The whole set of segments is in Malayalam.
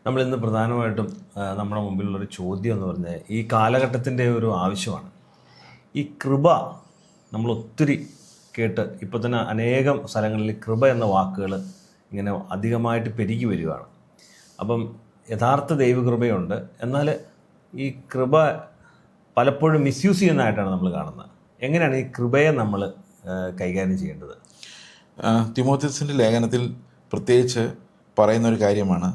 നമ്മളിന്ന് പ്രധാനമായിട്ടും നമ്മുടെ മുമ്പിലുള്ളൊരു ചോദ്യം എന്ന് പറഞ്ഞാൽ ഈ കാലഘട്ടത്തിൻ്റെ ഒരു ആവശ്യമാണ്. ഈ കൃപ നമ്മൾ ഒത്തിരി കേട്ട് ഇപ്പോൾ തന്നെ അനേകം സ്ഥലങ്ങളിൽ കൃപ എന്ന വാക്കുകൾ ഇങ്ങനെ അധികമായിട്ട് പെരുകി വരികയാണ്. അപ്പം യഥാർത്ഥ ദൈവകൃപയുണ്ട്, എന്നാൽ ഈ കൃപ പലപ്പോഴും മിസ്യൂസ് ചെയ്യുന്നതായിട്ടാണ് നമ്മൾ കാണുന്നത്. എങ്ങനെയാണ് ഈ കൃപയെ നമ്മൾ കൈകാര്യം ചെയ്യേണ്ടത്? തിമോഥെസിൻ്റെ ലേഖനത്തിൽ പ്രത്യേകിച്ച് പറയുന്നൊരു കാര്യമാണ്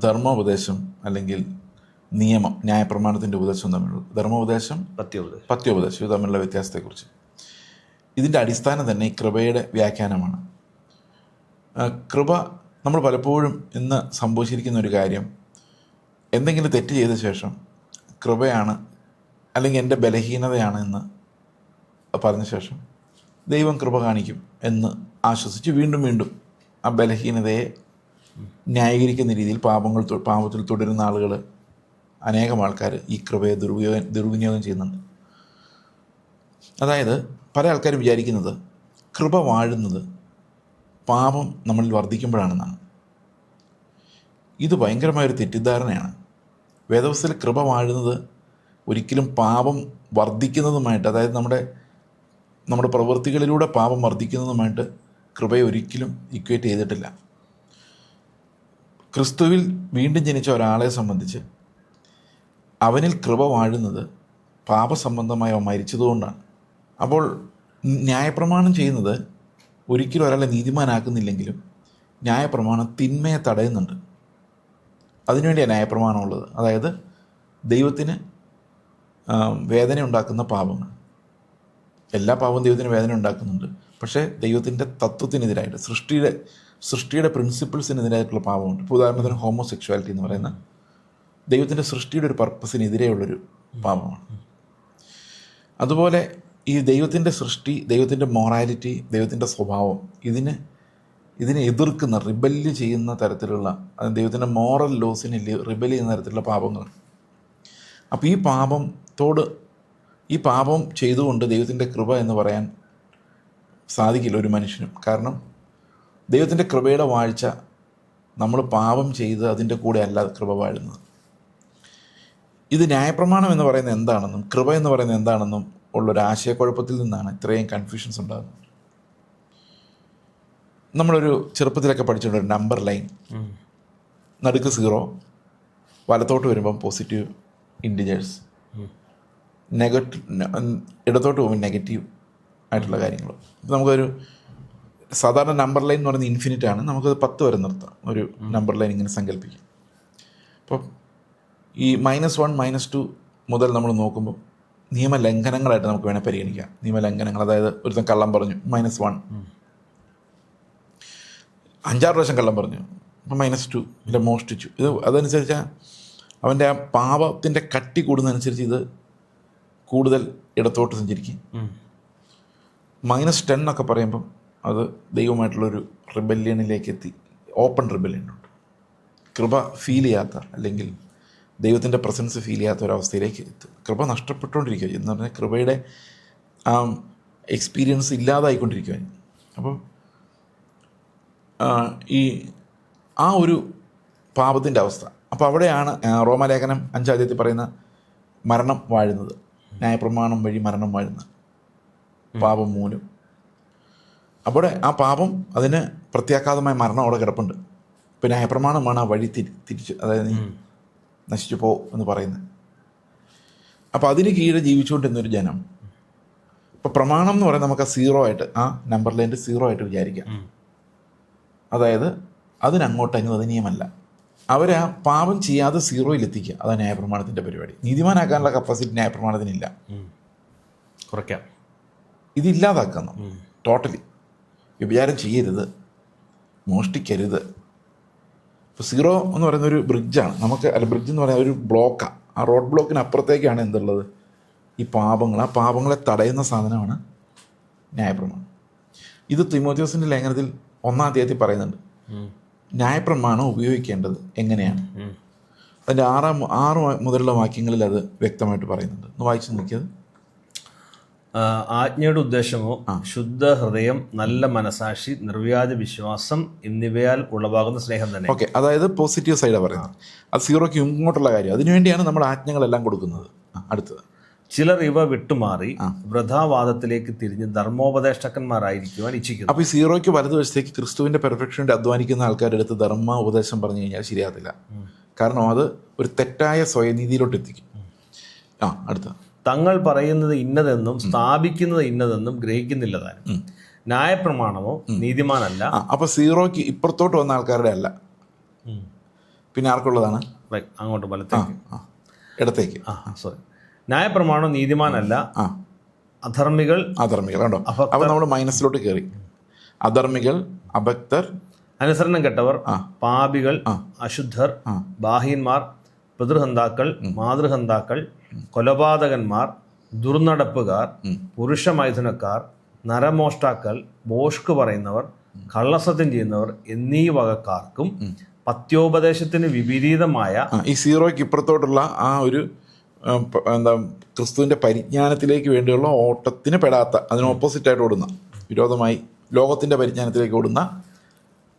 ധർമ്മോപദേശം അല്ലെങ്കിൽ നിയമം, ന്യായപ്രമാണത്തിൻ്റെ ഉപദേശവും തമ്മിലുള്ള ധർമ്മോപദേശം, പത്യോപദേശം ഇത് തമ്മിലുള്ള വ്യത്യാസത്തെക്കുറിച്ച്. ഇതിൻ്റെ അടിസ്ഥാനം തന്നെ ഈ കൃപയുടെ വ്യാഖ്യാനമാണ്. കൃപ നമ്മൾ പലപ്പോഴും ഇന്ന് സംഭവിച്ചിരിക്കുന്ന ഒരു കാര്യം, എന്തെങ്കിലും തെറ്റ് ചെയ്ത ശേഷം കൃപയാണ് അല്ലെങ്കിൽ എൻ്റെ ബലഹീനതയാണ് എന്ന് പറഞ്ഞ ശേഷം ദൈവം കൃപ കാണിക്കും എന്ന് ആശ്വസിച്ച് വീണ്ടും വീണ്ടും ആ ബലഹീനതയെ ന്യായീകരിക്കുന്ന രീതിയിൽ പാപത്തിൽ തുടരുന്ന ആളുകൾ, അനേകം ആൾക്കാർ ഈ കൃപയെ ദുർവിനിയോഗം ചെയ്യുന്നുണ്ട്. അതായത് പല ആൾക്കാരും വിചാരിക്കുന്നത് കൃപ വാഴുന്നത് പാപം നമ്മളിൽ വർദ്ധിക്കുമ്പോഴാണെന്നാണ്. ഇത് ഭയങ്കരമായൊരു തെറ്റിദ്ധാരണയാണ്. വേദവസ്തയിൽ കൃപ വാഴുന്നത് ഒരിക്കലും പാപം വർദ്ധിക്കുന്നതുമായിട്ട്, അതായത് നമ്മുടെ പ്രവൃത്തികളിലൂടെ പാപം വർദ്ധിക്കുന്നതുമായിട്ട് കൃപയെ ഒരിക്കലും ഇക്വേറ്റ് ചെയ്തിട്ടില്ല. ക്രിസ്തുവിൽ വീണ്ടും ജനിച്ച ഒരാളെ സംബന്ധിച്ച് അവനിൽ കൃപ വാഴുന്നത് പാപസംബന്ധമായി അവൻ മരിച്ചതുകൊണ്ടാണ്. അപ്പോൾ ന്യായപ്രമാണം ചെയ്യുന്നത് ഒരിക്കലും ഒരാളെ നീതിമാനാക്കുന്നില്ലെങ്കിലും ന്യായപ്രമാണം തിന്മയെ തടയുന്നുണ്ട്. അതിനുവേണ്ടിയാണ് ന്യായപ്രമാണം ഉള്ളത്. അതായത് ദൈവത്തിന് വേദന ഉണ്ടാക്കുന്ന പാപങ്ങൾ, എല്ലാ പാപവും ദൈവത്തിന് വേദന ഉണ്ടാക്കുന്നുണ്ട്. പക്ഷേ ദൈവത്തിൻ്റെ തത്വത്തിനെതിരായിട്ട്, സൃഷ്ടിയുടെ പ്രിൻസിപ്പിൾസിനെതിരായിട്ടുള്ള പാപമുണ്ട്. ഇപ്പോൾ ഉദാഹരണത്തിന് ഹോമോസെക്ഷുവാലിറ്റി എന്ന് പറയുന്ന ദൈവത്തിൻ്റെ സൃഷ്ടിയുടെ ഒരു പർപ്പസിനെതിരെയുള്ളൊരു പാപമാണ്. അതുപോലെ ഈ ദൈവത്തിൻ്റെ സൃഷ്ടി, ദൈവത്തിൻ്റെ മൊറാലിറ്റി, ദൈവത്തിൻ്റെ സ്വഭാവം, ഇതിനെ എതിർക്കുന്ന, റിബല്ല് ചെയ്യുന്ന തരത്തിലുള്ള, ദൈവത്തിൻ്റെ മോറൽ ലോസിനെ റിബൽ ചെയ്യുന്ന തരത്തിലുള്ള പാപങ്ങൾ. അപ്പോൾ ഈ പാപം ചെയ്തുകൊണ്ട് ദൈവത്തിൻ്റെ കൃപ എന്ന് പറയാൻ സാധിക്കില്ല ഒരു മനുഷ്യനും. കാരണം ദൈവത്തിൻ്റെ കൃപയുടെ വാഴ്ച നമ്മൾ പാപം ചെയ്ത് അതിൻ്റെ കൂടെ അല്ല കൃപ വാഴുന്നത്. ഇത് ന്യായപ്രമാണം എന്ന് പറയുന്നത് എന്താണെന്നും കൃപ എന്ന് പറയുന്നത് എന്താണെന്നും ഉള്ളൊരു ആശയക്കുഴപ്പത്തിൽ നിന്നാണ് ഇത്രയും കൺഫ്യൂഷൻസ് ഉണ്ടാകുന്നത്. നമ്മളൊരു ചെറുപ്പത്തിലൊക്കെ പഠിച്ചിട്ടുണ്ട് ഒരു നമ്പർ ലൈൻ, നടുക്ക് 0, വലത്തോട്ട് വരുമ്പം പോസിറ്റീവ് ഇൻറ്റിജേഴ്സ്, ഇടത്തോട്ട് പോകുമ്പോൾ നെഗറ്റീവ് ആയിട്ടുള്ള കാര്യങ്ങൾ. നമുക്കൊരു സാധാരണ നമ്പർ ലൈൻ എന്ന് പറയുന്നത് ഇൻഫിനിറ്റ് ആണ്. നമുക്കത് 10 വരെ നിർത്താം, ഒരു നമ്പർ ലൈൻ ഇങ്ങനെ സങ്കല്പിക്കാം. അപ്പം ഈ -1 -2 മുതൽ നമ്മൾ നോക്കുമ്പോൾ നിയമലംഘനങ്ങളായിട്ട് നമുക്ക് വേണേൽ പരിഗണിക്കാം. നിയമലംഘനങ്ങൾ, അതായത് ഒരുത്തൻ കള്ളം പറഞ്ഞു, -1. 5-6 പ്രാവശ്യം കള്ളം പറഞ്ഞു, -2. ഇല്ല, മോഷ്ടിച്ചു. ഇത് അതനുസരിച്ച് അവൻ്റെ ആ പാപത്തിൻ്റെ കട്ടി കൂടുന്നതനുസരിച്ച് ഇത് കൂടുതൽ ഇടത്തോട്ട് സഞ്ചരിക്കും. -10 എന്നൊക്കെ പറയുമ്പം അത് ദൈവമായിട്ടുള്ളൊരു റിബല്യണിലേക്ക് എത്തി, ഓപ്പൺ റിബല്യനുണ്ട്. കൃപ ഫീൽ ചെയ്യാത്ത, അല്ലെങ്കിൽ ദൈവത്തിൻ്റെ പ്രസൻസ് ഫീൽ ചെയ്യാത്ത ഒരവസ്ഥയിലേക്ക് എത്തും. കൃപ നഷ്ടപ്പെട്ടുകൊണ്ടിരിക്കുക എന്ന് പറഞ്ഞാൽ കൃപയുടെ ആ എക്സ്പീരിയൻസ് ഇല്ലാതായിക്കൊണ്ടിരിക്കുക. അപ്പം ആ ഒരു പാപത്തിൻ്റെ അവസ്ഥ. അപ്പോൾ അവിടെയാണ് റോമാലേഖനം 5-ാം അധ്യായത്തിൽ പറയുന്ന മരണം വാഴുന്നത്, ന്യായപ്രമാണം വഴി മരണം വാഴുന്നത്, പാപം മൂലം. അവിടെ ആ പാപം, അതിന് പ്രത്യാഘാതമായ മരണം അവിടെ കിടപ്പുണ്ട്. ഇപ്പം ന്യായപ്രമാണമാണ് ആ വഴി തിരിച്ച്, അതായത് നശിച്ചു പോ എന്ന് പറയുന്നത്. അപ്പോൾ അതിന് കീഴെ ജീവിച്ചുകൊണ്ടിരുന്നൊരു ജനം, ഇപ്പോൾ പ്രമാണം എന്ന് പറയുന്നത് നമുക്ക് 0 ആയിട്ട്, ആ നമ്പർ ലൈൻ്റെ 0 ആയിട്ട് വിചാരിക്കാം. അതായത് അതിനങ്ങോട്ട് അനുവദനീയമല്ല. അവരെ ആ പാപം ചെയ്യാതെ 0-ൽ അതാണ് ന്യായപ്രമാണത്തിൻ്റെ പരിപാടി. നീതിമാനാക്കാനുള്ള കപ്പാസിറ്റി ന്യായപ്രമാണത്തിനില്ല. കുറയ്ക്കാം, ഇതില്ലാതാക്കുന്നു ടോട്ടലി. വ്യഭിചാരം ചെയ്യരുത്, മോഷ്ടിക്കരുത്. ഇപ്പോൾ 0 എന്ന് പറയുന്ന ഒരു ബ്രിഡ്ജാണ് നമുക്ക്, അല്ല, ബ്രിഡ്ജ് എന്ന് പറയുന്ന ഒരു ബ്ലോക്കാണ്. ആ റോഡ് ബ്ലോക്കിന് അപ്പുറത്തേക്കാണ് എന്തുള്ളത്, ഈ പാപങ്ങൾ. ആ പാപങ്ങളെ തടയുന്ന സാധനമാണ് ന്യായപ്രമാണം. ഇത് തിമോഥെയോസിൻ്റെ ലേഖനത്തിൽ 1-ാം അധ്യായത്തിൽ പറയുന്നുണ്ട്. ന്യായപ്രമാണം ഉപയോഗിക്കേണ്ടത് എങ്ങനെയാണ്, അതിൻ്റെ 6 മുതലുള്ള വാക്യങ്ങളിൽ അത് വ്യക്തമായിട്ട് പറയുന്നുണ്ട്. ഒന്ന് വായിച്ച് നോക്കിയത്. ആജ്ഞയുടെ ഉദ്ദേശമോ ശുദ്ധ ഹൃദയം, നല്ല മനസാക്ഷി, നിർവ്യാജ വിശ്വാസം എന്നിവയാൽ ഉളവാകുന്ന സ്നേഹം തന്നെ. ഓക്കെ, അതായത് പോസിറ്റീവ് സൈഡാണ് പറയുന്നത്. അത് സീറോയ്ക്ക് ഇങ്ങോട്ടുള്ള കാര്യം. അതിനുവേണ്ടിയാണ് നമ്മൾ ആജ്ഞകളെല്ലാം കൊടുക്കുന്നത്. അടുത്തത്, ചിലർ ഇവ വിട്ടുമാറി വൃഥാവാദത്തിലേക്ക് തിരിഞ്ഞ് ധർമ്മോപദേഷ്ടക്കന്മാരായിരിക്കുവാൻ ഇച്ഛിക്കുന്നു. അപ്പോൾ ഈ സീറോയ്ക്ക് വലതുവശത്തേക്ക് ക്രിസ്തുവിൻ്റെ പെർഫെക്ഷന് വേണ്ടി അധ്വാനിക്കുന്ന ആൾക്കാരുടെ അടുത്ത് ധർമ്മ ഉപദേശം പറഞ്ഞു കഴിഞ്ഞാൽ ശരിയാകത്തില്ല. കാരണം അത് ഒരു തെറ്റായ സ്വയനീതിയിലോട്ട് എത്തിക്കും. അടുത്ത, തങ്ങൾ പറയുന്നത് ഇന്നതെന്നും സ്ഥാപിക്കുന്നത് ഇന്നതെന്നും ഗ്രഹിക്കുന്നില്ല താനും. ന്യായപ്രമാണമോ നീതിമാനല്ല. അപ്പോൾ സീറോയ്ക്ക് ഇപ്പുറത്തോട്ട് വന്ന ആൾക്കാരുടെ അല്ല, പിന്നെ ആർക്കുള്ളതാണ്? അങ്ങോട്ട് വലത്തേക്ക്, ഇടത്തേക്ക്. സോറി, ന്യായപ്രമാണം നീതിമാനല്ല, അധർമ്മികൾ കണ്ടോ? അപ്പോൾ നമ്മൾ മൈനസിലോട്ട് കയറി. അധർമ്മികൾ, അഭക്തർ, അനുസരണം കെട്ടവർ, പാപികൾ, അശുദ്ധർ, ബാഹ്യന്മാർ, പിതൃഹന്താക്കൾ, മാതൃഹന്താക്കൾ, കൊലപാതകന്മാർ, ദുർനടപ്പുകാർ, പുരുഷമൈഥുനക്കാർ, നരമോഷ്ടാക്കൾ, ഭോഷ്ക് പറയുന്നവർ, കള്ളസത്യം ചെയ്യുന്നവർ എന്നീ വകക്കാർക്കും പത്യോപദേശത്തിന് വിപരീതമായ ഈ സീറോയ്ക്ക് ഇപ്പുറത്തോട്ടുള്ള ആ ഒരു ക്രിസ്തുവിൻ്റെ പരിജ്ഞാനത്തിലേക്ക് വേണ്ടിയുള്ള ഓട്ടത്തിന് പെടാത്ത, അതിന് ഓപ്പോസിറ്റായിട്ട് ഓടുന്ന, വിരോധമായി ലോകത്തിൻ്റെ പരിജ്ഞാനത്തിലേക്ക് ഓടുന്ന,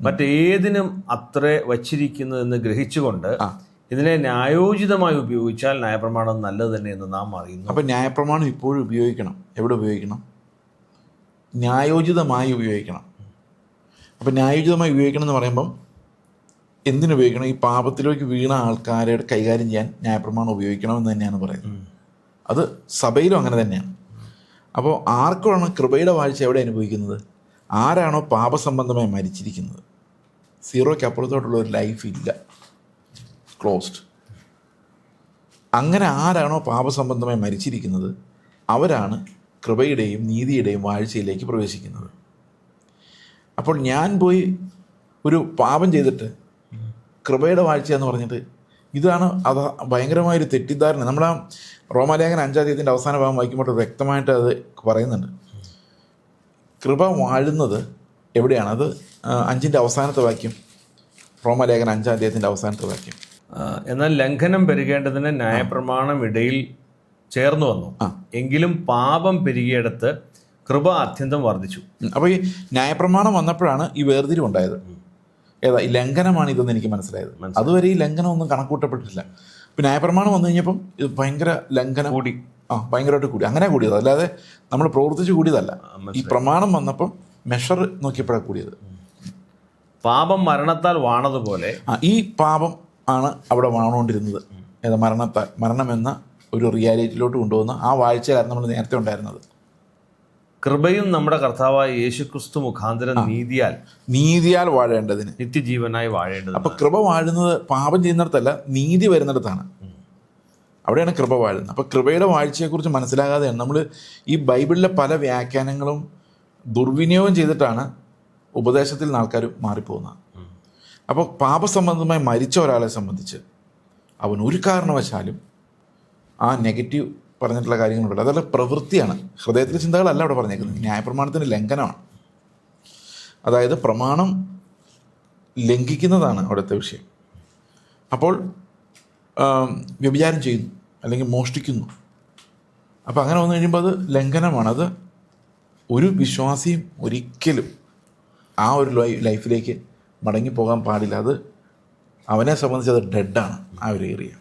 മറ്റേതിനും അത്രേ വച്ചിരിക്കുന്നതെന്ന് ഗ്രഹിച്ചുകൊണ്ട് ഇതിനെ ന്യായോചിതമായി ഉപയോഗിച്ചാൽ ന്യായപ്രമാണം നല്ലത് തന്നെ എന്ന് നാം അറിയുന്നു. അപ്പം ന്യായപ്രമാണം ഇപ്പോഴും ഉപയോഗിക്കണം. എവിടെ ഉപയോഗിക്കണം? ന്യായോചിതമായി ഉപയോഗിക്കണം. അപ്പം ന്യായോചിതമായി ഉപയോഗിക്കണം എന്ന് പറയുമ്പം എന്തിനുപയോഗിക്കണം? ഈ പാപത്തിലേക്ക് വീണ ആൾക്കാരെ കൈകാര്യം ചെയ്യാൻ ന്യായപ്രമാണം ഉപയോഗിക്കണമെന്ന് തന്നെയാണ് പറയുന്നത്. അത് സഭയിലും അങ്ങനെ തന്നെയാണ്. അപ്പോൾ ആർക്കാണ് കൃപയുടെ വാഴ്ച എവിടെ അനുഭവിക്കുന്നത്? ആരാണോ പാപസംബന്ധമായി മരിച്ചിരിക്കുന്നത്. സീറോയ്ക്ക് അപ്പുറത്തോട്ടുള്ള ഒരു ലൈഫ് ഇല്ല, ക്ലോസ്ഡ്. അങ്ങനെ ആരാണോ പാപസംബന്ധമായി മരിച്ചിരിക്കുന്നത് അവരാണ് കൃപയുടെയും നീതിയുടെയും വാഴ്ചയിലേക്ക് പ്രവേശിക്കുന്നത്. അപ്പോൾ ഞാൻ പോയി ഒരു പാപം ചെയ്തിട്ട് കൃപയുടെ വാഴ്ച എന്ന് പറഞ്ഞിട്ട്, ഇതാണ് അത് ഭയങ്കരമായൊരു തെറ്റിദ്ധാരണ. നമ്മുടെ റോമാലേഖനം 5-ാം അധ്യായത്തിൻ്റെ അവസാന ഭാഗം വായിക്കുമ്പോൾ വ്യക്തമായിട്ട് അത് പറയുന്നുണ്ട്. കൃപ വാഴുന്നത് എവിടെയാണ്? അത് 5-ന്റെ അവസാനത്തെ വാക്യം, റോമാലേഖനം 5-ാം അധ്യായത്തിൻ്റെ അവസാനത്തെ വാക്യം. എന്നാൽ ലംഘനം പെരുകേണ്ടതിന് ന്യായപ്രമാണം ഇടയിൽ ചേർന്ന് വന്നു, എങ്കിലും പാപം പെരുകിയെടുത്ത് കൃപ അത്യന്തം വർദ്ധിച്ചു. അപ്പോൾ ഈ ന്യായപ്രമാണം വന്നപ്പോഴാണ് ഈ വേർതിരിവുണ്ടായത്. ഏതാ ഈ ലംഘനമാണ് ഇതെന്ന് എനിക്ക് മനസ്സിലായത്. അതുവരെ ഈ ലംഘനം ഒന്നും കണക്കൂട്ടപ്പെട്ടിട്ടില്ല. ഇപ്പം ന്യായപ്രമാണം വന്നു കഴിഞ്ഞപ്പം ഇത് ഭയങ്കര ലംഘനം കൂടി, ഭയങ്കരമായിട്ട് കൂടി. അങ്ങനെ കൂടിയത്, അല്ലാതെ നമ്മൾ പ്രവർത്തിച്ച് കൂടിയതല്ല. ഈ പ്രമാണം വന്നപ്പം മെഷർ നോക്കിയപ്പോഴാണ് കൂടിയത്. പാപം മരണത്താൽ വാണതുപോലെ ഈ പാപം ആണ് അവിടെ വാണുകൊണ്ടിരുന്നത്. ഏതാ? മരണത്താൽ, മരണമെന്ന ഒരു റിയാലിറ്റിയിലോട്ട് കൊണ്ടുപോകുന്ന ആ വാഴ്ചയിലായിരുന്നു നമ്മൾ നേരത്തെ ഉണ്ടായിരുന്നത്. കൃപയും നമ്മുടെ കർത്താവായ യേശുക്രിസ്തു മുഖാന്തരം നീതിയാൽ വാഴേണ്ടതിന് നിത്യജീവനായി വാഴേണ്ടത്. അപ്പൊ കൃപ വാഴുന്നത് പാപം ചെയ്യുന്നിടത്തല്ല, നീതി വരുന്നിടത്താണ്. അവിടെയാണ് കൃപ വാഴുന്നത്. അപ്പൊ കൃപയുടെ വാഴ്ചയെക്കുറിച്ച് മനസ്സിലാകാതെയാണ് നമ്മൾ ഈ ബൈബിളിലെ പല വ്യാഖ്യാനങ്ങളും ദുർവിനിയോഗം ചെയ്തിട്ടാണ് ഉപദേശത്തിൽ നിന്ന് ആൾക്കാർ മാറിപ്പോകുന്നത്. അപ്പോൾ പാപസംബന്ധമായി മരിച്ച ഒരാളെ സംബന്ധിച്ച് അവൻ ഒരു കാരണവശാലും ആ നെഗറ്റീവ് പറഞ്ഞിട്ടുള്ള കാര്യങ്ങളുണ്ട്. അതല്ല, പ്രവൃത്തിയാണ്, ഹൃദയത്തിലെ ചിന്തകളല്ല അവിടെ പറഞ്ഞേക്കുന്നത്. ന്യായപ്രമാണത്തിൻ്റെ ലംഘനമാണ്. അതായത് പ്രമാണം ലംഘിക്കുന്നതാണ് അവിടുത്തെ വിഷയം. അപ്പോൾ വ്യഭിചാരം ചെയ്യുന്നു, അല്ലെങ്കിൽ മോഷ്ടിക്കുന്നു. അപ്പോൾ അങ്ങനെ വന്നു കഴിയുമ്പോൾ അത് ലംഘനമാണ്. അത് ഒരു വിശ്വാസിയും ഒരിക്കലും ആ ഒരു ലൈഫിലേക്ക് മടങ്ങിപ്പോകാൻ പാടില്ല. അത് അവനെ സംബന്ധിച്ച് അത് ഡെഡാണ് ആ ഒരു ഏരിയ.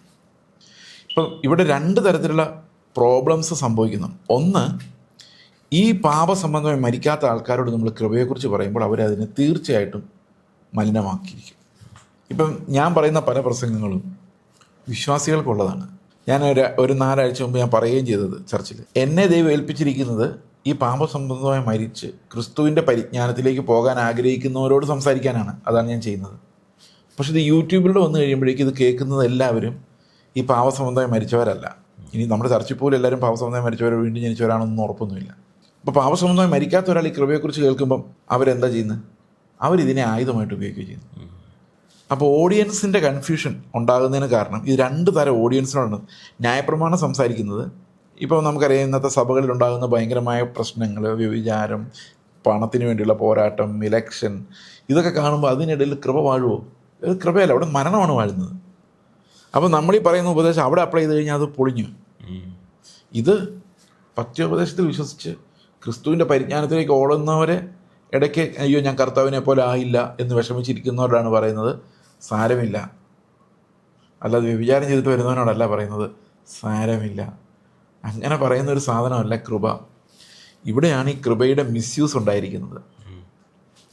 ഇപ്പം ഇവിടെ 2 തരത്തിലുള്ള പ്രോബ്ലംസ് സംഭവിക്കുന്നു. ഒന്ന്, ഈ പാപസംബന്ധമായി മരിക്കാത്ത ആൾക്കാരോട് നമ്മൾ കൃപയെക്കുറിച്ച് പറയുമ്പോൾ അവരതിനെ തീർച്ചയായിട്ടും മലിനമാക്കിയിരിക്കും. ഇപ്പം ഞാൻ പറയുന്ന പല പ്രസംഗങ്ങളും വിശ്വാസികൾക്കുള്ളതാണ്. ഞാൻ ഒരു 4 ആഴ്ച മുമ്പ് ഞാൻ പറയുകയും ചെയ്തത് ചർച്ചിൽ, എന്നെ ദൈവം ഏൽപ്പിച്ചിരിക്കുന്നത് ഈ പാപസംബന്ധമായി മരിച്ച് ക്രിസ്തുവിൻ്റെ പരിജ്ഞാനത്തിലേക്ക് പോകാൻ ആഗ്രഹിക്കുന്നവരോട് സംസാരിക്കാനാണ്. അതാണ് ഞാൻ ചെയ്യുന്നത്. പക്ഷെ ഇത് യൂട്യൂബിലൂടെ വന്നു കഴിയുമ്പോഴേക്കും ഇത് കേൾക്കുന്നത് എല്ലാവരും ഈ പാപസംബന്ധമായി മരിച്ചവരല്ല. ഇനി നമ്മുടെ ചർച്ചിൽ പോലും എല്ലാവരും പാപസംബന്ധമായി മരിച്ചവരോ വീണ്ടും ജനിച്ചവരാണെന്നൊന്നും ഉറപ്പൊന്നുമില്ല. അപ്പോൾ പാപസംബന്ധമായി മരിക്കാത്ത ഒരാൾ ഈ കൃപയെക്കുറിച്ച് കേൾക്കുമ്പം അവരെന്താ ചെയ്യുന്നത്? അവരിതിനെ ആയുധമായിട്ട് ഉപയോഗിക്കുകയും ചെയ്യുന്നു. അപ്പോൾ ഓഡിയൻസിൻ്റെ കൺഫ്യൂഷൻ ഉണ്ടാകുന്നതിന് കാരണം ഈ 2 തരം ഓഡിയൻസിനോടാണ്. ന്യായപ്രമാണം സംസാരിക്കുന്നത്, ഇപ്പോൾ നമുക്കറിയാം ഇന്നത്തെ സഭകളിൽ ഉണ്ടാകുന്ന ഭയങ്കരമായ പ്രശ്നങ്ങൾ, വ്യഭിചാരം, പണത്തിന് വേണ്ടിയുള്ള പോരാട്ടം, ഇലക്ഷൻ, ഇതൊക്കെ കാണുമ്പോൾ അതിനിടയിൽ കൃപ വാഴുമോ? ഇത് കൃപയല്ല, അവിടെ മരണമാണ് വാഴുന്നത്. അപ്പോൾ നമ്മൾ ഈ പറയുന്ന ഉപദേശം അവിടെ അപ്ലൈ ചെയ്ത് കഴിഞ്ഞാൽ അത് പൊളിഞ്ഞു. ഇത് പഥ്യോപദേശത്തിൽ വിശ്വസിച്ച് ക്രിസ്തുവിൻ്റെ പരിജ്ഞാനത്തിലേക്ക് ഓടുന്നവരെ ഇടയ്ക്ക് അയ്യോ ഞാൻ കർത്താവിനെ പോലെ ആയില്ല എന്ന് വിഷമിച്ചിരിക്കുന്നവരോടാണ് പറയുന്നത് സാരമില്ല. അല്ലാതെ വ്യഭിചാരം ചെയ്തിട്ട് വരുന്നവനോടല്ല പറയുന്നത് സാരമില്ല. അങ്ങനെ പറയുന്നൊരു സാധനമല്ല കൃപ. ഇവിടെയാണ് ഈ കൃപയുടെ മിസ്യൂസ് ഉണ്ടായിരിക്കുന്നത്.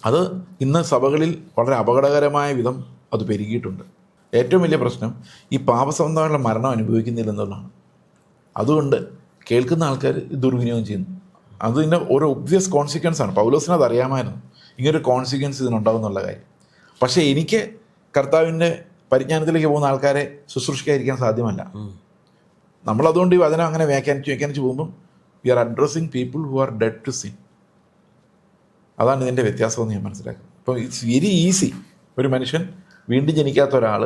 അത് ഇന്ന് സഭകളിൽ വളരെ അപകടകരമായ വിധം അത് പെരുകിയിട്ടുണ്ട്. ഏറ്റവും വലിയ പ്രശ്നം ഈ പാപസംബന്ധമായുള്ള മരണം അനുഭവിക്കുന്നില്ലെന്നുള്ളതാണ്. അതുകൊണ്ട് കേൾക്കുന്ന ആൾക്കാർ ദുർവിനിയോഗം ചെയ്യുന്നു. അതിൻ്റെ ഒരു ഒബ്വിയസ് കോൺസിക്വൻസ് ആണ്. പൗലോസിന് അത് അറിയാമായിരുന്നു, ഇങ്ങനൊരു കോൺസിക്വൻസ് ഇതിനുണ്ടാവും എന്നുള്ള കാര്യം. പക്ഷേ എനിക്ക് കർത്താവിൻ്റെ പരിജ്ഞാനത്തിലേക്ക് പോകുന്ന ആൾക്കാരെ ശുശ്രൂഷിക്കാതിരിക്കാൻ സാധ്യമല്ല. നമ്മളതുകൊണ്ട് ഈ വചനം അങ്ങനെ വ്യാഖ്യാനിച്ച് പോകുമ്പം we are addressing people who are dead to sin. അതാണ് ഇതിൻ്റെ വ്യത്യാസമെന്ന് ഞാൻ മനസ്സിലാക്കുന്നത്. അപ്പോൾ ഇറ്റ്സ് വെരി ഈസി ഒരു മനുഷ്യൻ വീണ്ടും ജനിക്കാത്ത ഒരാൾ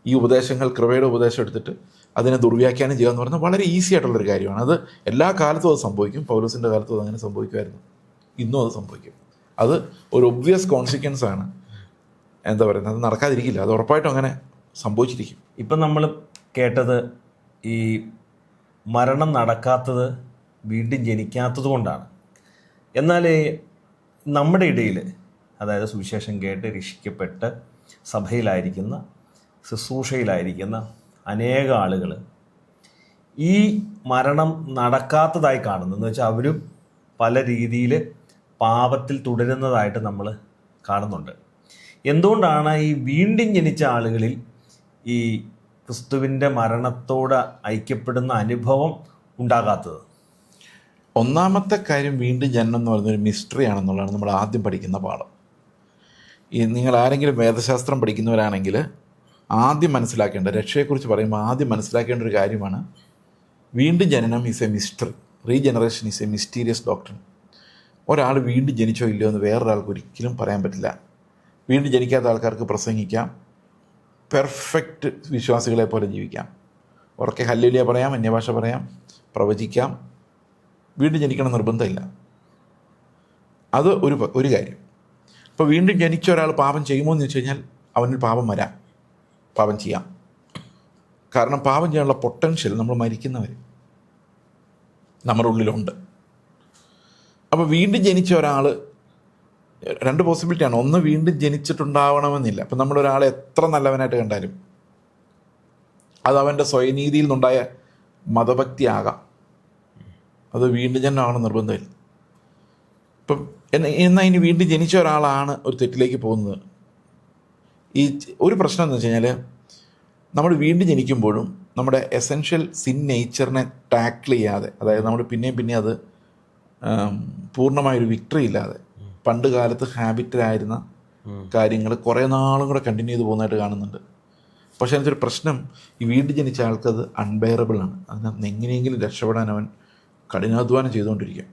ഈ ഉപദേശങ്ങൾ കൃപയുടെ ഉപദേശം എടുത്തിട്ട് അതിനെ ദുർവ്യാഖ്യാനം ചെയ്യുക എന്ന് പറയുന്നത് വളരെ ഈസി ആയിട്ടുള്ളൊരു കാര്യമാണ്. അത് എല്ലാ കാലത്തും അത് സംഭവിക്കും. പൗലോസിൻ്റെ കാലത്തും അത് അങ്ങനെ സംഭവിക്കുമായിരുന്നു, ഇന്നും അത് സംഭവിക്കും. അത് ഒരു ഒബ്വിയസ് കോൺസിക്വൻസ് ആണ്. എന്താ പറയുന്നത്, അത് നടക്കാതിരിക്കില്ല, അത് ഉറപ്പായിട്ടും അങ്ങനെ സംഭവിച്ചിരിക്കും. ഇപ്പം നമ്മൾ കേട്ടത് ഈ മരണം നടക്കാത്തത് വീണ്ടും ജനിക്കാത്തത് കൊണ്ടാണ്. എന്നാൽ നമ്മുടെ ഇടയിൽ, അതായത് സുവിശേഷം കേട്ട് രക്ഷിക്കപ്പെട്ട് സഭയിലായിരിക്കുന്ന ശുശ്രൂഷയിലായിരിക്കുന്ന അനേക ആളുകൾ ഈ മരണം നടക്കാത്തതായി കാണുന്നു. എന്ന് വെച്ചാൽ അവരും പല രീതിയിൽ പാപത്തിൽ തുടരുന്നതായിട്ട് നമ്മൾ കാണുന്നുണ്ട്. എന്തുകൊണ്ടാണ് ഈ വീണ്ടും ജനിച്ച ആളുകളിൽ ഈ ക്രിസ്തുവിൻ്റെ മരണത്തോട് ഐക്യപ്പെടുന്ന അനുഭവം ഉണ്ടാകാത്തത്? ഒന്നാമത്തെ കാര്യം, വീണ്ടും ജനനം എന്ന് പറയുന്നൊരു മിസ്റ്ററി ആണെന്നുള്ളതാണ് നമ്മൾ ആദ്യം പഠിക്കുന്ന പാഠം. ഈ നിങ്ങൾ ആരെങ്കിലും വേദശാസ്ത്രം പഠിക്കുന്നവരാണെങ്കിൽ ആദ്യം മനസ്സിലാക്കേണ്ട, രക്ഷയെക്കുറിച്ച് പറയുമ്പോൾ ആദ്യം മനസ്സിലാക്കേണ്ട ഒരു കാര്യമാണ് വീണ്ടും ജനനം is A mystery. Regeneration is A mysterious doctrine. ഒരാൾ വീണ്ടും ജനിച്ചോ ഇല്ലയോ എന്ന് വേറൊരാൾക്ക് ഒരിക്കലും പറയാൻ പറ്റില്ല. വീണ്ടും ജനിക്കാത്ത ആൾക്കാർക്ക് പ്രസംഗിക്കാം, പെർഫെക്റ്റ് വിശ്വാസികളെ പോലെ ജീവിക്കാം, ഉറക്കെ ഹല്ലേലൂയ പറയാം, അന്യഭാഷ പറയാം, പ്രവചിക്കാം. വീണ്ടും ജനിക്കണം നിർബന്ധമില്ല. അത് ഒരു കാര്യം. അപ്പോൾ വീണ്ടും ജനിച്ച ഒരാൾ പാപം ചെയ്യുമോ എന്ന് വെച്ച് കഴിഞ്ഞാൽ അവനിൽ പാപം വരാം, പാപം ചെയ്യാം. കാരണം പാപം ചെയ്യാനുള്ള പൊട്ടൻഷ്യൽ നമ്മൾ മരിക്കുന്നവർ നമ്മുടെ ഉള്ളിലുണ്ട്. അപ്പോൾ വീണ്ടും ജനിച്ച ഒരാൾ, രണ്ട് പോസിബിലിറ്റിയാണ്. ഒന്ന്, വീണ്ടും ജനിച്ചിട്ടുണ്ടാവണമെന്നില്ല. അപ്പം നമ്മളൊരാളെ എത്ര നല്ലവനായിട്ട് കണ്ടാലും അത് അവൻ്റെ സ്വയനീതിയിൽ നിന്നുണ്ടായ മതഭക്തി ആകാം, അത് വീണ്ടും ജനനമാണെന്ന് നിർബന്ധമില്ല. ഇപ്പം എന്നാൽ ഇനി വീണ്ടും ജനിച്ച ഒരാളാണ് ഒരു തെറ്റിലേക്ക് പോകുന്നത്. ഈ ഒരു പ്രശ്നം എന്ന് വെച്ച് കഴിഞ്ഞാൽ, നമ്മൾ വീണ്ടും ജനിക്കുമ്പോഴും നമ്മുടെ എസെൻഷ്യൽ സിൻ നേച്ചറിനെ ടാക്കിൾ ചെയ്യാതെ, അതായത് നമ്മൾ പിന്നെയും അത് പൂർണ്ണമായൊരു വിക്ടറി ഇല്ലാതെ പണ്ട് കാലത്ത് ഹാബിറ്റിലായിരുന്ന കാര്യങ്ങൾ കുറേ നാളും കൂടെ കണ്ടിന്യൂ ചെയ്ത് പോകുന്നതായിട്ട് കാണുന്നുണ്ട്. പക്ഷേ അതിനൊരു പ്രശ്നം, ഈ വീണ്ടും ജനിച്ച ആൾക്കത് അൺബെയറബിളാണ്. അതിനകത്ത് എങ്ങനെയെങ്കിലും രക്ഷപ്പെടാൻ അവൻ കഠിനാധ്വാനം ചെയ്തുകൊണ്ടിരിക്കും.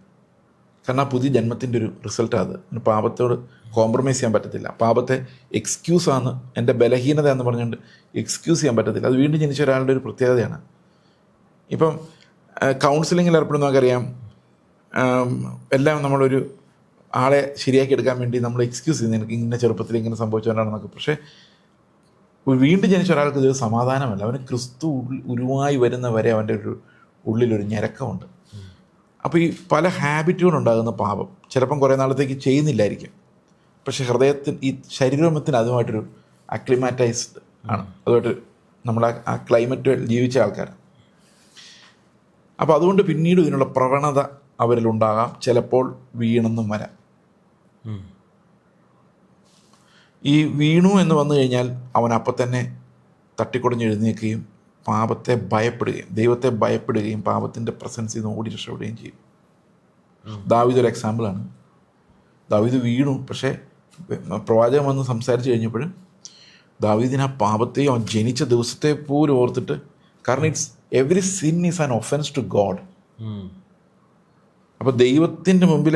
കാരണം ആ പുതിയ ജന്മത്തിൻ്റെ ഒരു റിസൾട്ടാണ് അത്. അതിന് പാപത്തോട് കോംപ്രമൈസ് ചെയ്യാൻ പറ്റത്തില്ല. പാപത്തെ എക്സ്ക്യൂസാണ്, എൻ്റെ ബലഹീനത എന്ന് പറഞ്ഞുകൊണ്ട് എക്സ്ക്യൂസ് ചെയ്യാൻ പറ്റത്തില്ല. അത് വീണ്ടും ജനിച്ച ഒരാളുടെ ഒരു പ്രത്യേകതയാണ്. ഇപ്പം കൗൺസിലിങ്ങിൽ ഏർപ്പെടുന്നവർക്കറിയാം, എല്ലാം നമ്മളൊരു ആളെ ശരിയാക്കി എടുക്കാൻ വേണ്ടി നമ്മൾ എക്സ്ക്യൂസ് ചെയ്യുന്നത്, എനിക്ക് ഇങ്ങനെ ചെറുപ്പത്തിൽ ഇങ്ങനെ സംഭവിച്ചവരാണെന്നൊക്കെ. പക്ഷേ വീണ്ടും ജനിച്ച ഒരാൾക്ക് ഇത് സമാധാനമല്ല. അവന് ക്രിസ്തു ഉരുവായി വരുന്ന വരെ അവൻ്റെ ഒരു ഉള്ളിലൊരു ഞരക്കമുണ്ട്. അപ്പോൾ ഈ പല ഹാബിറ്റുകളുണ്ടാകുന്ന പാപം ചിലപ്പം കുറേ നാളത്തേക്ക് ചെയ്യുന്നില്ലായിരിക്കും. പക്ഷേ ഹൃദയത്തിന്, ഈ ശരീരത്തിന് അതുമായിട്ടൊരു അക്ലിമാറ്റൈസ്ഡ് ആണ്, അതുമായിട്ട് നമ്മൾ ആ ക്ലൈമറ്റ് ജീവിച്ച ആൾക്കാർ. അപ്പോൾ അതുകൊണ്ട് പിന്നീട് ഇതിനുള്ള പ്രവണത അവരിലുണ്ടാകാം, ചിലപ്പോൾ വീണെന്നും വരാം. ഈ വീണു എന്ന് വന്നു കഴിഞ്ഞാൽ അവൻ അപ്പം തന്നെ തട്ടിക്കുടഞ്ഞ് എഴുന്നേൽക്കുകയും പാപത്തെ ഭയപ്പെടുകയും ദൈവത്തെ ഭയപ്പെടുകയും പാപത്തിൻ്റെ പ്രസൻസിൽ നിന്ന് ഓടി രക്ഷപ്പെടുകയും ചെയ്യും. ദാവീദ് ഒരു എക്സാമ്പിളാണ്. ദാവീദ് വീണു, പക്ഷേ പ്രവാചകൻ വന്ന് സംസാരിച്ച് കഴിഞ്ഞപ്പോഴും ദാവീദിന് ആ പാപത്തെയും അവൻ ജനിച്ച ദിവസത്തെ പോലും ഓർത്തിട്ട്, കാരണം it's every sin is an offence to God. അപ്പോൾ ദൈവത്തിൻ്റെ മുമ്പിൽ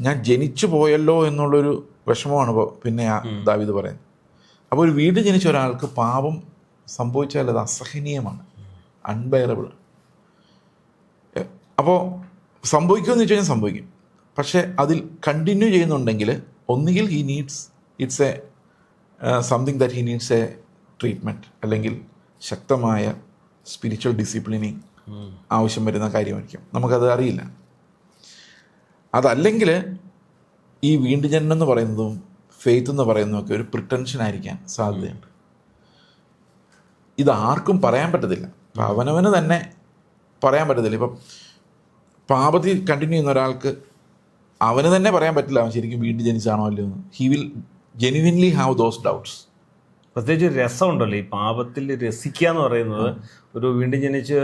ഞാൻ ജനിച്ചു പോയല്ലോ എന്നുള്ളൊരു വിഷമമാണ് പിന്നെ ദാവീദ് പറയുന്നത്. അപ്പോൾ ഒരു വീണ്ടും ജനിച്ച ഒരാൾക്ക് പാപം സംഭവിച്ചാൽ അത് അസഹനീയമാണ്, അൺബെയറബിൾ. അപ്പോൾ സംഭവിക്കുമെന്ന് വെച്ച് കഴിഞ്ഞാൽ സംഭവിക്കും. പക്ഷേ അതിൽ കണ്ടിന്യൂ ചെയ്യുന്നുണ്ടെങ്കിൽ ഒന്നുകിൽ he needs, it's A something that he needs A treatment, അല്ലെങ്കിൽ ശക്തമായ സ്പിരിച്വൽ ഡിസിപ്ലിനിങ് ആവശ്യം വരുന്ന കാര്യമായിരിക്കും, നമുക്കത് അറിയില്ല. അതല്ലെങ്കിൽ ഈ വീണ്ടും ജനനം എന്ന് പറയുന്നതും ഫെയ്ത്ത് എന്ന് പറയുന്നതൊക്കെ ഒരു പ്രിട്ടൻഷൻ ആയിരിക്കാൻ സാധ്യതയുണ്ട്. ഇത് ആർക്കും പറയാൻ പറ്റത്തില്ല. അപ്പം അവനവന് തന്നെ പറയാൻ പറ്റത്തില്ല. ഇപ്പം പാപത്തിൽ കണ്ടിന്യൂ ചെയ്യുന്ന ഒരാൾക്ക് അവന് തന്നെ പറയാൻ പറ്റില്ല അവൻ ശരിക്കും വീണ്ടും ജനിച്ചാണോ അല്ലയോ എന്ന്. He will genuinely have those doubts. പ്രത്യേകിച്ച് ഒരു രസമുണ്ടല്ലോ ഈ പാപത്തിൽ രസിക്കുക എന്ന് പറയുന്നത്. ഒരു വീണ്ടും ജനിച്ച്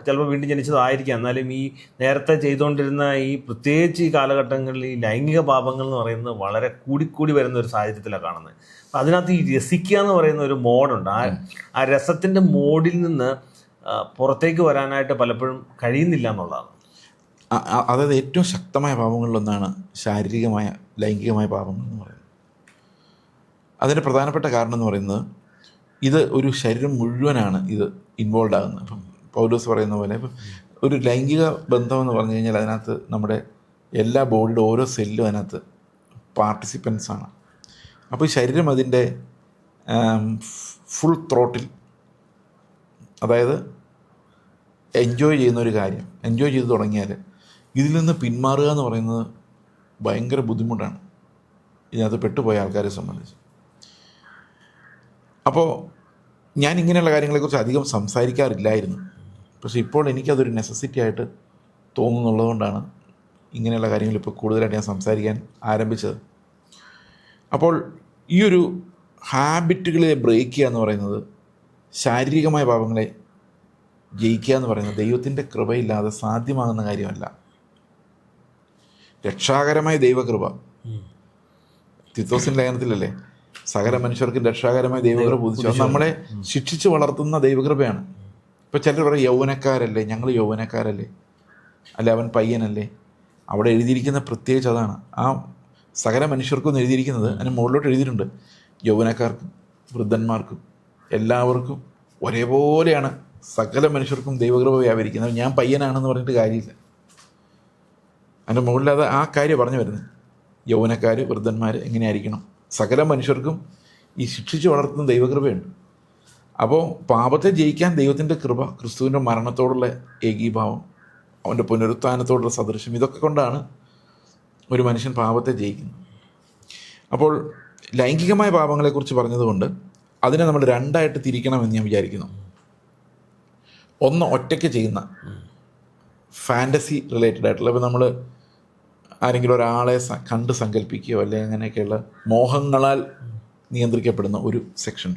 ചിലപ്പോൾ വീണ്ടും ജനിച്ചതായിരിക്കാം, എന്നാലും ഈ നേരത്തെ ചെയ്തുകൊണ്ടിരുന്ന ഈ പ്രത്യേകിച്ച് ഈ കാലഘട്ടങ്ങളിൽ ഈ ലൈംഗിക പാപങ്ങൾ എന്ന് പറയുന്നത് വളരെ കൂടിക്കൂടി വരുന്ന ഒരു സാഹചര്യത്തിലാണ് കാണുന്നത്. അപ്പം അതിനകത്ത് ഈ രസിക്കുക എന്ന് പറയുന്ന ഒരു മോഡുണ്ട്. ആ രസത്തിൻ്റെ മോഡിൽ നിന്ന് പുറത്തേക്ക് വരാനായിട്ട് പലപ്പോഴും കഴിയുന്നില്ല എന്നുള്ളതാണ്. അതായത് ഏറ്റവും ശക്തമായ പാപങ്ങളിലൊന്നാണ് ശാരീരികമായ ലൈംഗികമായ പാപങ്ങൾ എന്ന് പറയുന്നത്. അതിൻ്റെ പ്രധാനപ്പെട്ട കാരണം എന്ന് പറയുന്നത് ഇത് ഒരു ശരീരം മുഴുവനാണ് ഇത് ഇൻവോൾവ് ആകുന്നത്. ഇപ്പം പൗലോസ് പറയുന്ന പോലെ ഇപ്പം ഒരു ലൈംഗിക ബന്ധം എന്ന് പറഞ്ഞു കഴിഞ്ഞാൽ അതിനകത്ത് നമ്മുടെ എല്ലാ ബോഡിയുടെ ഓരോ സെല്ലും അതിനകത്ത് പാർട്ടിസിപ്പൻസ് ആണ്. അപ്പോൾ ഈ ശരീരം അതിൻ്റെ ഫുൾ ത്രോട്ടിൽ, അതായത് എൻജോയ് ചെയ്യുന്ന ഒരു കാര്യം എൻജോയ് ചെയ്ത് തുടങ്ങിയാൽ ഇതിൽ നിന്ന് പിന്മാറുക എന്ന് പറയുന്നത് ഭയങ്കര ബുദ്ധിമുട്ടാണ് ഇതിനകത്ത് പെട്ടുപോയ ആൾക്കാരെ സംബന്ധിച്ച്. അപ്പോൾ ഞാൻ ഇങ്ങനെയുള്ള കാര്യങ്ങളെക്കുറിച്ച് അധികം സംസാരിക്കാറില്ലായിരുന്നു. പക്ഷേ ഇപ്പോൾ എനിക്കതൊരു നെസസിറ്റി ആയിട്ട് തോന്നുന്നുള്ളതുകൊണ്ടാണ് ഇങ്ങനെയുള്ള കാര്യങ്ങൾ ഇപ്പോൾ കൂടുതലായിട്ട് ഞാൻ സംസാരിക്കാൻ ആരംഭിച്ചത്. അപ്പോൾ ഈ ഒരു ഹാബിറ്റുകളെ ബ്രേക്ക് ചെയ്യുക എന്ന് പറയുന്നത്, ശാരീരികമായ പാപങ്ങളെ ജയിക്കുക എന്ന് പറയുന്നത് ദൈവത്തിൻ്റെ കൃപയില്ലാതെ സാധ്യമാകുന്ന കാര്യമല്ല. രക്ഷാകരമായ ദൈവകൃപ, തീത്തോസിൻ്റെ ലേഖനത്തിലല്ലേ സകല മനുഷ്യർക്ക് രക്ഷാകരമായ ദൈവകൃപ ബോധിച്ചു. അത് നമ്മളെ ശിക്ഷിച്ച് വളർത്തുന്ന ദൈവകൃപയാണ്. ഇപ്പോൾ ചിലർ പറയും യൗവനക്കാരല്ലേ, ഞങ്ങൾ യൗവനക്കാരല്ലേ, അല്ലെ അവൻ പയ്യനല്ലേ. അവിടെ എഴുതിയിരിക്കുന്ന പ്രത്യേകിച്ച് അതാണ്. ആ സകല മനുഷ്യർക്കും എഴുതിയിരിക്കുന്നത് അതിന് മുകളിലോട്ട് എഴുതിയിട്ടുണ്ട്, യൗവനക്കാർക്കും വൃദ്ധന്മാർക്കും എല്ലാവർക്കും ഒരേപോലെയാണ് സകല മനുഷ്യർക്കും ദൈവകൃപ വ്യാപരിക്കുന്നത്. ഞാൻ പയ്യനാണെന്ന് പറഞ്ഞിട്ട് കാര്യമില്ല. അതിൻ്റെ മുകളിൽ അത് ആ കാര്യം പറഞ്ഞു വരുന്നത്. യൗവനക്കാർ വൃദ്ധന്മാർ എങ്ങനെയായിരിക്കണം, സകല മനുഷ്യർക്കും ഈ ശിക്ഷിച്ച് വളർത്തുന്ന ദൈവകൃപയുണ്ട്. അപ്പോൾ പാപത്തെ ജയിക്കാൻ ദൈവത്തിൻ്റെ കൃപ, ക്രിസ്തുവിൻ്റെ മരണത്തോടുള്ള ഏകീഭാവം, അവൻ്റെ പുനരുത്ഥാനത്തോടുള്ള സദൃശ്യം, ഇതൊക്കെ കൊണ്ടാണ് ഒരു മനുഷ്യൻ പാപത്തെ ജയിക്കുന്നത്. അപ്പോൾ ലൈംഗികമായ പാപങ്ങളെക്കുറിച്ച് പറഞ്ഞതുകൊണ്ട് അതിനെ നമ്മൾ രണ്ടായിട്ട് തിരിക്കണമെന്ന് ഞാൻ വിചാരിക്കുന്നു. ഒന്ന് ഒറ്റയ്ക്ക് ചെയ്യുന്ന ഫാൻറ്റസി റിലേറ്റഡ് ആയിട്ടുള്ള, ഇപ്പോൾ നമ്മൾ ആരെങ്കിലും ഒരാളെ കണ്ട് സങ്കല്പിക്കുകയോ അല്ലെങ്കിൽ അങ്ങനെയൊക്കെയുള്ള മോഹങ്ങളാൽ നിയന്ത്രിക്കപ്പെടുന്ന ഒരു സെക്ഷൻ.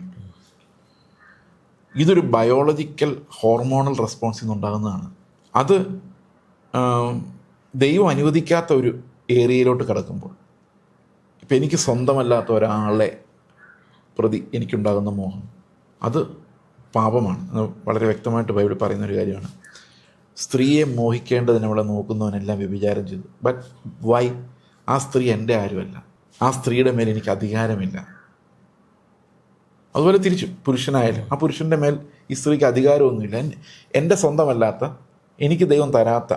ഇതൊരു ബയോളജിക്കൽ ഹോർമോണൽ റെസ്പോൺസിൽ നിന്നുണ്ടാകുന്നതാണ്. അത് ദൈവം അനുവദിക്കാത്ത ഒരു ഏരിയയിലോട്ട് കിടക്കുമ്പോൾ, ഇപ്പം എനിക്ക് സ്വന്തമല്ലാത്ത ഒരാളെ പ്രതി എനിക്കുണ്ടാകുന്ന മോഹം, അത് പാപമാണ്. അത് വളരെ വ്യക്തമായിട്ട് ബൈബിൾ പറയുന്നൊരു കാര്യമാണ്. സ്ത്രീയെ മോഹിക്കേണ്ടതിന് അവളെ നോക്കുന്നവനെല്ലാം വ്യഭിചാരം ചെയ്തു. But why? ആ സ്ത്രീ എൻ്റെ ആരുമല്ല, ആ സ്ത്രീയുടെ മേൽ എനിക്ക് അധികാരമില്ല. അതുപോലെ തിരിച്ചു പുരുഷനായാലും ആ പുരുഷൻ്റെ മേൽ ഈ സ്ത്രീക്ക് അധികാരമൊന്നുമില്ല. എൻ്റെ സ്വന്തമല്ലാത്ത, എനിക്ക് ദൈവം തരാത്ത,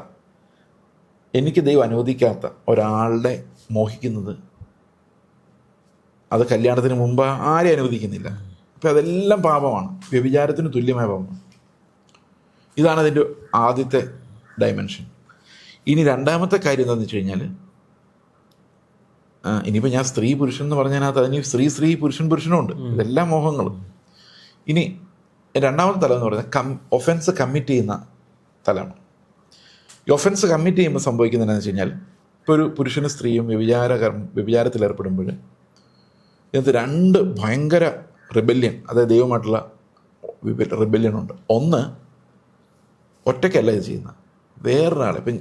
എനിക്ക് ദൈവം അനുവദിക്കാത്ത ഒരാളുടെ മോഹിക്കുന്നത്, അത് കല്യാണത്തിന് മുമ്പ് ആരെയും അനുവദിക്കുന്നില്ല. അപ്പം അതെല്ലാം പാപമാണ്, വ്യഭിചാരത്തിന് തുല്യമായ പാപമാണ്. ഇതാണ് അതിൻ്റെ ആദ്യത്തെ ഡയമെൻഷൻ. ഇനി രണ്ടാമത്തെ കാര്യം എന്താണെന്ന് വെച്ച് കഴിഞ്ഞാൽ, ഇനിയിപ്പോൾ ഞാൻ സ്ത്രീ പുരുഷൻ എന്ന് പറഞ്ഞതിനകത്ത് അതിന് സ്ത്രീ പുരുഷൻ പുരുഷനും ഉണ്ട്, ഇതെല്ലാം മോഹങ്ങളും. ഇനി രണ്ടാമത്തെ തലം എന്ന് പറയുന്നത് ഒഫൻസ് കമ്മിറ്റ് ചെയ്യുന്ന തലമാണ്. ഈ ഒഫൻസ് കമ്മിറ്റ് ചെയ്യുമ്പോൾ സംഭവിക്കുന്നത് എന്താണെന്ന് വെച്ച് കഴിഞ്ഞാൽ, ഇപ്പോൾ ഒരു പുരുഷനും സ്ത്രീയും വ്യഭിചാരത്തിൽ ഏർപ്പെടുമ്പോൾ ഇതിനകത്ത് രണ്ട് ഭയങ്കര റിബല്യൻ, അതായത് ദൈവമായിട്ടുള്ള റിബല്യനുണ്ട്. ഒന്ന്, ഒറ്റയ്ക്കല്ല ഇത് ചെയ്യുന്നത്, വേറൊരാളെ, ഇപ്പം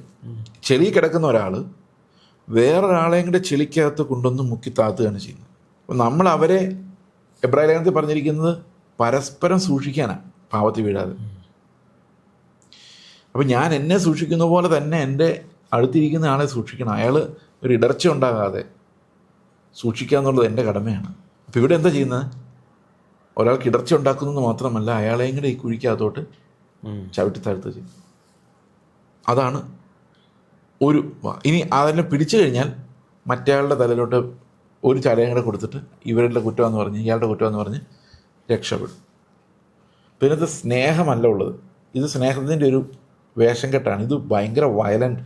ചെളി കിടക്കുന്ന ഒരാൾ വേറൊരാളെയും കൂടെ ചെളിക്കകത്ത് കൊണ്ടൊന്ന് മുക്കി താത്തുകയാണ് ചെയ്യുന്നത്. അപ്പം നമ്മൾ അവരെ എബ്രായ ലേഖനത്തിൽ പറഞ്ഞിരിക്കുന്നത് പരസ്പരം സൂക്ഷിക്കാനാണ്, പാപത്തിൽ വീഴാതെ. അപ്പം ഞാൻ എന്നെ സൂക്ഷിക്കുന്ന പോലെ തന്നെ എൻ്റെ അടുത്തിരിക്കുന്ന ആളെ സൂക്ഷിക്കണം. അയാൾ ഒരു ഇടർച്ച ഉണ്ടാകാതെ സൂക്ഷിക്കുക എന്നുള്ളത് എൻ്റെ കടമയാണ്. അപ്പോൾ ഇവിടെ എന്താ ചെയ്യുന്നത്? ഒരാൾക്ക് ഇടർച്ച ഉണ്ടാക്കുന്നത് മാത്രമല്ല, അയാളെയും കൂടെ ഈ കുഴിക്കകത്തോട്ട് ചവിട്ടി താഴ്ത്തുക ചെയ്യും. അതാണ് ഒരു. ഇനി അതെല്ലാം പിടിച്ചു കഴിഞ്ഞാൽ മറ്റേയാളുടെ തലയിലോട്ട് ഒരു ചടയം കൂടെ കൊടുത്തിട്ട് ഇവരുടെ കുറ്റമെന്ന് പറഞ്ഞ്, ഇയാളുടെ കുറ്റമെന്ന് പറഞ്ഞ് രക്ഷപ്പെടും. പിന്നെ ഇത് സ്നേഹമല്ല ഉള്ളത്, ഇത് സ്നേഹത്തിൻ്റെ ഒരു വേഷം കെട്ടാണ്. ഇത് ഭയങ്കര വയലൻറ്റ്,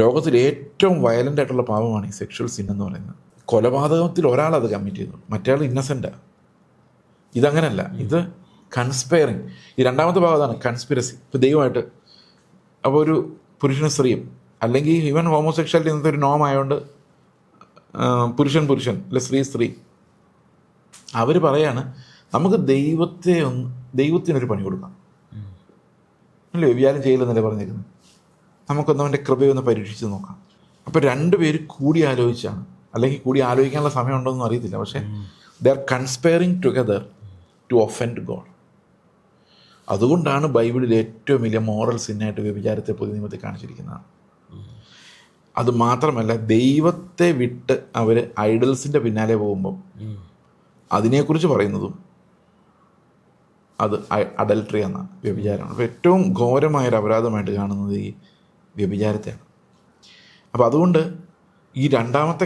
ലോകത്തിൽ ഏറ്റവും വയലൻ്റ് ആയിട്ടുള്ള പാപമാണ് ഈ സെക്ഷൽ സിൻ എന്ന് പറയുന്നത്. കൊലപാതകത്തിൽ ഒരാളത് കമ്മിറ്റ് ചെയ്തു, മറ്റേ ഇന്നസെൻ്റാണ്. ഇതങ്ങനല്ല, ഇത് കൺസ്പയറിങ്. ഈ രണ്ടാമത്തെ ഭാഗം അതാണ്, കൺസ്പിരസി. ഇപ്പോൾ ദൈവമായിട്ട്, അപ്പോൾ ഒരു പുരുഷനും സ്ത്രീയും, അല്ലെങ്കിൽ ഈവൻ ഹോമോസെക്ഷാലിറ്റി എന്നത്തെ ഒരു നോം ആയതുകൊണ്ട് പുരുഷൻ അല്ലെ സ്ത്രീ, അവർ പറയാണ് നമുക്ക് ദൈവത്തിനൊരു പണി കൊടുക്കാം അല്ലേ, വ്യഭിചാരം ചെയ്യില്ലെന്നല്ലേ പറഞ്ഞിരിക്കുന്നത്, നമുക്കൊന്ന് അവൻ്റെ കൃപയൊന്ന് പരീക്ഷിച്ച് നോക്കാം. അപ്പോൾ രണ്ടുപേര് കൂടി ആലോചിച്ചാണ്, അല്ലെങ്കിൽ കൂടി ആലോചിക്കാനുള്ള സമയം ഉണ്ടോയെന്നും അറിയത്തില്ല, പക്ഷേ they are conspiring together to offend God. അതുകൊണ്ടാണ് ബൈബിളിൽ ഏറ്റവും വലിയ മോറൽ സിന്നായിട്ട് വ്യഭിചാരത്തെ പുതിയ നിയമത്തിൽ കാണിച്ചിരിക്കുന്നതാണ്. അത് മാത്രമല്ല, ദൈവത്തെ വിട്ട് അവർ ഐഡൽസിൻ്റെ പിന്നാലെ പോകുമ്പം അതിനെക്കുറിച്ച് പറയുന്നതും അത് അഡൽട്ടറി എന്നാണ്, വ്യഭിചാരമാണ്. അപ്പോൾ ഏറ്റവും ഘോരമായൊരു അപരാധമായിട്ട് കാണുന്നത് ഈ വ്യഭിചാരത്തെയാണ്. അപ്പോൾ അതുകൊണ്ട് ഈ രണ്ടാമത്തെ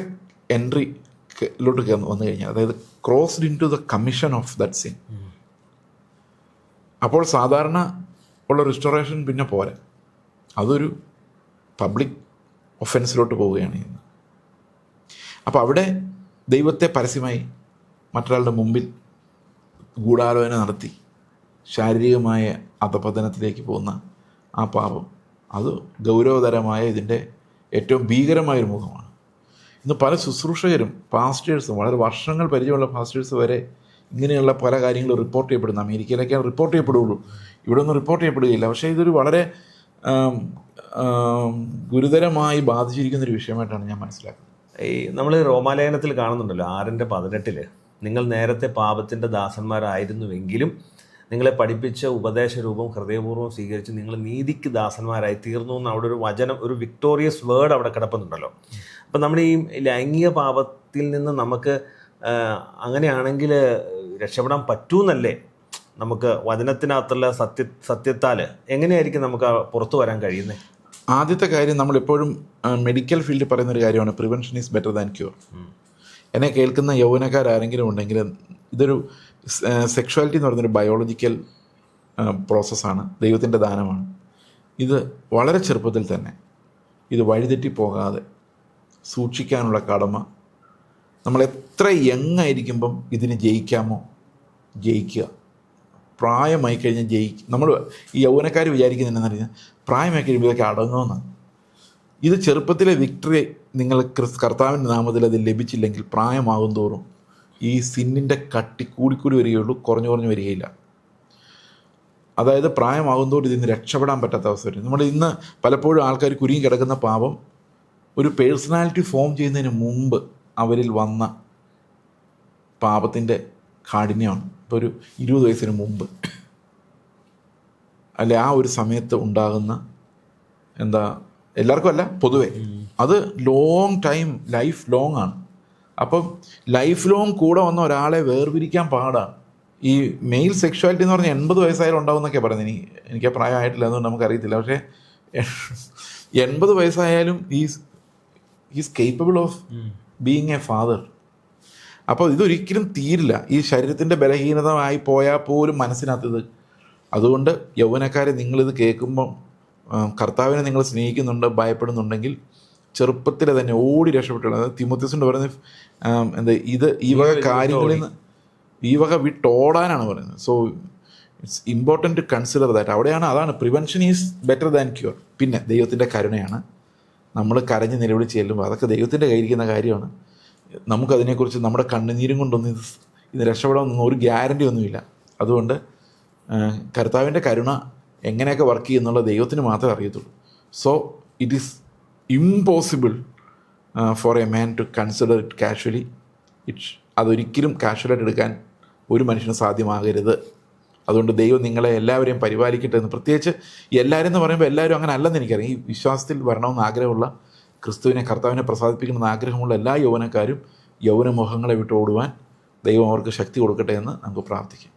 എൻട്രിയിലോട്ട് വന്നു കഴിഞ്ഞാൽ, അതായത് crossed into the commission of that sin, അപ്പോൾ സാധാരണ ഉള്ള റിസ്റ്റോറേഷൻ പിന്നെ പോരാ, അതൊരു പബ്ലിക് ഒഫൻസിലോട്ട് പോവുകയാണ് ചെയ്യുന്നത്. അപ്പോൾ അവിടെ ദൈവത്തെ പരസ്യമായി മറ്റൊരാളുടെ മുമ്പിൽ ഗൂഢാലോചന നടത്തി ശാരീരികമായ അധപതനത്തിലേക്ക് പോകുന്ന ആ പാപം, അത് ഗൗരവതരമായ ഇതിൻ്റെ ഏറ്റവും ഭീകരമായൊരു മുഖമാണ്. ഇന്ന് പല ശുശ്രൂഷകരും പാസ്റ്റേഴ്സും, വളരെ വർഷങ്ങൾ പരിചയമുള്ള പാസ്റ്റേഴ്സ് വരെ ഇങ്ങനെയുള്ള പല കാര്യങ്ങളും റിപ്പോർട്ട് ചെയ്യപ്പെടുന്നു. അമേരിക്കയിലൊക്കെയാണ് റിപ്പോർട്ട് ചെയ്യപ്പെടുകയുള്ളൂ, ഇവിടെ ഒന്നും റിപ്പോർട്ട് ചെയ്യപ്പെടുകയില്ല. പക്ഷേ ഇതൊരു വളരെ ഗുരുതരമായി ബാധിച്ചിരിക്കുന്നൊരു വിഷയമായിട്ടാണ് ഞാൻ മനസ്സിലാക്കുന്നത്. ഈ നമ്മൾ റോമാലേഖനത്തിൽ കാണുന്നുണ്ടല്ലോ 6:18, നിങ്ങൾ നേരത്തെ പാപത്തിൻ്റെ ദാസന്മാരായിരുന്നുവെങ്കിലും നിങ്ങളെ പഠിപ്പിച്ച ഉപദേശരൂപം ഹൃദയപൂർവ്വം സ്വീകരിച്ച് നിങ്ങൾ നീതിക്ക് ദാസന്മാരായി തീർന്നു എന്ന് അവിടെ ഒരു വചനം, ഒരു വിക്ടോറിയസ് വേർഡ് അവിടെ കിടപ്പുന്നുണ്ടല്ലോ. അപ്പം നമ്മൾ ഈ ലൈംഗിക പാപത്തിൽ നിന്ന് നമുക്ക് അങ്ങനെയാണെങ്കിൽ രക്ഷപ്പെടാൻ പറ്റൂന്നല്ലേ നമുക്ക് വചനത്തിനകത്തുള്ള സത്യത്താൽ എങ്ങനെയായിരിക്കും നമുക്ക് പുറത്തു വരാൻ കഴിയുന്നത്? ആദ്യത്തെ കാര്യം, നമ്മളെപ്പോഴും മെഡിക്കൽ ഫീൽഡിൽ പറയുന്നൊരു കാര്യമാണ് prevention is better than cure. എന്നെ കേൾക്കുന്ന യൗവനക്കാരെങ്കിലും ഉണ്ടെങ്കിൽ, ഇതൊരു സെക്ഷുവാലിറ്റി എന്ന് പറയുന്നൊരു ബയോളജിക്കൽ പ്രോസസ്സാണ്, ദൈവത്തിൻ്റെ ദാനമാണ്. ഇത് വളരെ ചെറുപ്പത്തിൽ തന്നെ ഇത് വഴിതെറ്റിപ്പോകാതെ സൂക്ഷിക്കാനുള്ള കടമ, നമ്മൾ എത്ര യങ്ങായിരിക്കുമ്പം ഇതിന് ജയിക്കാമോ ജയിക്കുക. പ്രായമായി കഴിഞ്ഞാൽ നമ്മൾ ഈ യൗവനക്കാർ വിചാരിക്കുന്നതെന്ന് പറഞ്ഞാൽ പ്രായമായി കഴിയുമ്പോൾ ഇതൊക്കെ അടങ്ങുമെന്നാണ്. ഇത് ചെറുപ്പത്തിലെ വിക്ടറി നിങ്ങൾ കർത്താവിൻ്റെ നാമത്തിൽ അത് ലഭിച്ചില്ലെങ്കിൽ പ്രായമാകും തോറും ഈ സിന്നിൻ്റെ കട്ടി കൂടിക്കൂടി വരികയുള്ളൂ, കുറഞ്ഞു വരികയില്ല. അതായത് പ്രായമാകുന്നതോട് ഇതിന് രക്ഷപ്പെടാൻ പറ്റാത്ത അവസ്ഥ വരും. നമ്മൾ ഇന്ന് പലപ്പോഴും ആൾക്കാർ കുരുങ്ങി കിടക്കുന്ന പാപം ഒരു പേഴ്സണാലിറ്റി ഫോം ചെയ്യുന്നതിന് മുമ്പ് അവരിൽ വന്ന പാപത്തിൻ്റെ കാഠിന്യമാണ്. ഇപ്പോൾ ഒരു 20 വയസ്സിന് മുമ്പ് അല്ലെ ആ ഒരു സമയത്ത് ഉണ്ടാകുന്ന എല്ലാവർക്കും അല്ല, പൊതുവെ അത് ലോങ് ടൈം, ലൈഫ് ലോങ് ആണ്. അപ്പം ലൈഫ് ലോങ് കൂടെ വന്ന ഒരാളെ വേർപിരിക്കാൻ പാടാണ്. ഈ മെയിൽ സെക്ഷുവാലിറ്റി എന്ന് പറഞ്ഞാൽ 80 വയസ്സായാലും ഉണ്ടാവുമെന്നൊക്കെ പറയുന്നത്. എനിക്ക് ആ പ്രായമായിട്ടില്ല, അതുകൊണ്ട് നമുക്കറിയത്തില്ല. പക്ഷേ 80 വയസ്സായാലും is capable of being a father. അപ്പോൾ ഇതൊരിക്കലും തീരില്ല. ഈ ശരീരത്തിൻ്റെ ബലഹീനത ആയി പോയാൽ പോലും മനസ്സിനകത്തത്. അതുകൊണ്ട് യൗവനക്കാരെ, നിങ്ങളിത് കേൾക്കുമ്പം കർത്താവിനെ നിങ്ങൾ സ്നേഹിക്കുന്നുണ്ട്, ഭയപ്പെടുന്നുണ്ടെങ്കിൽ ചെറുപ്പത്തിൽ തന്നെ ഓടി രക്ഷപ്പെട്ടുള്ളത്. അതായത് തിമോത്തിയോസിൻ്റെ പറയുന്നത് ഈ വക കാര്യങ്ങളിൽ നിന്ന് ഈ വക വിട്ടോടാനാണ് പറയുന്നത്. So it's important to consider that. അതാണ് prevention is better than cure. പിന്നെ ദൈവത്തിൻ്റെ കരുണയാണ്. നമ്മൾ കരഞ്ഞ് നിലവിളിച്ച് ചെല്ലുമ്പോൾ അതൊക്കെ ദൈവത്തിൻ്റെ കയ്യിരിക്കുന്ന കാര്യമാണ്. നമുക്കതിനെക്കുറിച്ച് നമ്മുടെ കണ്ണുനീരും കൊണ്ടൊന്നും ഇത് രക്ഷപ്പെടാമെന്നൊന്നും ഒരു ഗ്യാരണ്ടി ഒന്നുമില്ല. അതുകൊണ്ട് കർത്താവിൻ്റെ കരുണ എങ്ങനെയൊക്കെ വർക്ക് ചെയ്യുന്നുള്ള ദൈവത്തിന് മാത്രമേ അറിയത്തുള്ളൂ. So it is impossible for a man to consider it casually. അതൊരിക്കലും കാഷ്വലായിട്ട് എടുക്കാൻ ഒരു മനുഷ്യന് സാധ്യമാകരുത്. അതുകൊണ്ട് ദൈവം നിങ്ങളെ എല്ലാവരെയും പരിപാലിക്കട്ടെ എന്ന്. പ്രത്യേകിച്ച് എല്ലാവരും എന്ന് പറയുമ്പോൾ എല്ലാവരും അങ്ങനെ അല്ലെന്ന് എനിക്കറിയാം. ഈ വിശ്വാസത്തിൽ വരണമെന്ന് ആഗ്രഹമുള്ള, കർത്താവിനെ പ്രസാദിപ്പിക്കണമെന്ന് ആഗ്രഹമുള്ള എല്ലാ യൗവനക്കാരും യൗവന മോഹങ്ങളെ വിട്ടോടുവാൻ ദൈവം അവർക്ക് ശക്തി കൊടുക്കട്ടെ എന്ന് നമുക്ക് പ്രാർത്ഥിക്കാം.